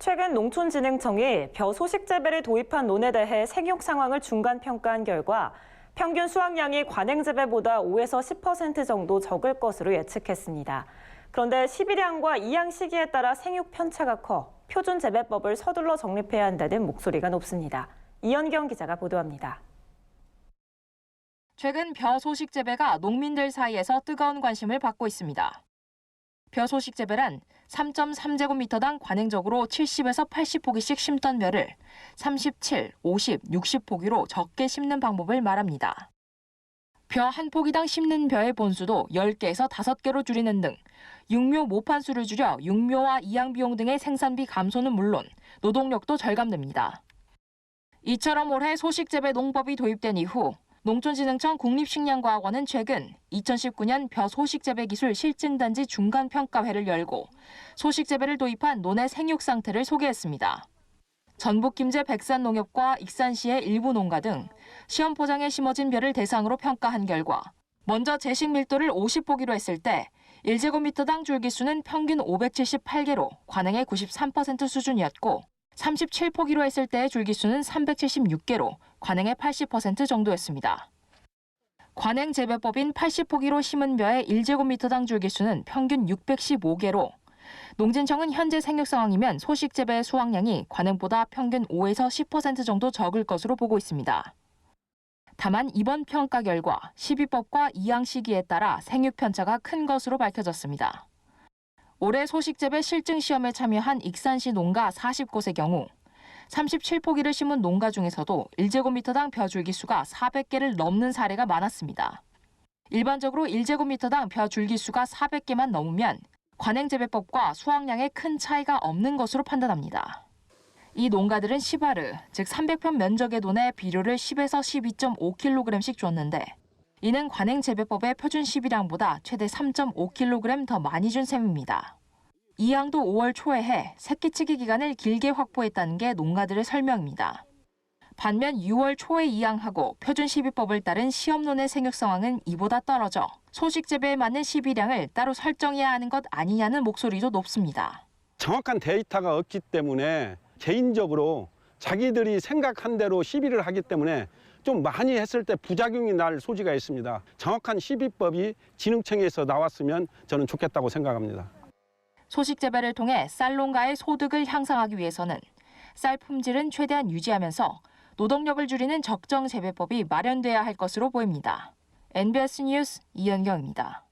최근 농촌진흥청이 벼 소식 재배를 도입한 논에 대해 생육 상황을 중간 평가한 결과 평균 수확량이 관행 재배보다 5에서 10% 정도 적을 것으로 예측했습니다. 그런데 시비량과 이양 시기에 따라 생육 편차가 커 표준 재배법을 서둘러 정립해야 한다는 목소리가 높습니다. 이현경 기자가 보도합니다. 최근 벼 소식 재배가 농민들 사이에서 뜨거운 관심을 받고 있습니다. 벼 소식 재배란 3.3제곱미터당 관행적으로 70에서 80포기씩 심던 벼를 37, 50, 60포기로 적게 심는 방법을 말합니다. 벼 한 포기당 심는 벼의 본수도 10개에서 5개로 줄이는 등 육묘 모판수를 줄여 육묘와 이양 비용 등의 생산비 감소는 물론 노동력도 절감됩니다. 이처럼 올해 소식 재배 농법이 도입된 이후 농촌진흥청 국립식량과학원은 최근 2019년 벼 소식 재배 기술 실증단지 중간 평가회를 열고 소식 재배를 도입한 논의 생육 상태를 소개했습니다. 전북 김제 백산농협과 익산시의 일부 농가 등 시험 포장에 심어진 벼를 대상으로 평가한 결과 먼저 재식 밀도를 50포기로 했을 때 1제곱미터당 줄기수는 평균 578개로 관행의 93% 수준이었고 37포기로 했을 때의 줄기수는 376개로 관행의 80% 정도였습니다. 관행 재배법인 80포기로 심은 벼의 1제곱미터당 줄기수는 평균 615개로 농진청은 현재 생육 상황이면 소식 재배의 수확량이 관행보다 평균 5에서 10% 정도 적을 것으로 보고 있습니다. 다만 이번 평가 결과 시비법과 이양 시기에 따라 생육 편차가 큰 것으로 밝혀졌습니다. 올해 소식 재배 실증 시험에 참여한 익산시 농가 40곳의 경우 37포기를 심은 농가 중에서도 1제곱미터당 벼 줄기수가 400개를 넘는 사례가 많았습니다. 일반적으로 1제곱미터당 벼 줄기수가 400개만 넘으면 관행재배법과 수확량에 큰 차이가 없는 것으로 판단합니다. 이 농가들은 시바르, 즉 300평 면적의 논에 비료를 10에서 12.5kg씩 줬는데 이는 관행재배법의 표준 시비량보다 최대 3.5kg 더 많이 준 셈입니다. 이 양도 5월 초에 해 새끼치기 기간을 길게 확보했다는 게 농가들의 설명입니다. 반면 6월 초에 이양하고 표준 시비법을 따른 시험론의 생육 상황은 이보다 떨어져 소식 재배에 맞는 시비량을 따로 설정해야 하는 것 아니냐는 목소리도 높습니다. 정확한 데이터가 없기 때문에 개인적으로 자기들이 생각한 대로 시비를 하기 때문에 좀 많이 했을 때 부작용이 날 소지가 있습니다. 정확한 시비법이 진흥청에서 나왔으면 저는 좋겠다고 생각합니다. 소식 재배를 통해 쌀 농가의 소득을 향상하기 위해서는 쌀 품질은 최대한 유지하면서 노동력을 줄이는 적정 재배법이 마련돼야 할 것으로 보입니다. NBS 뉴스 이현경입니다.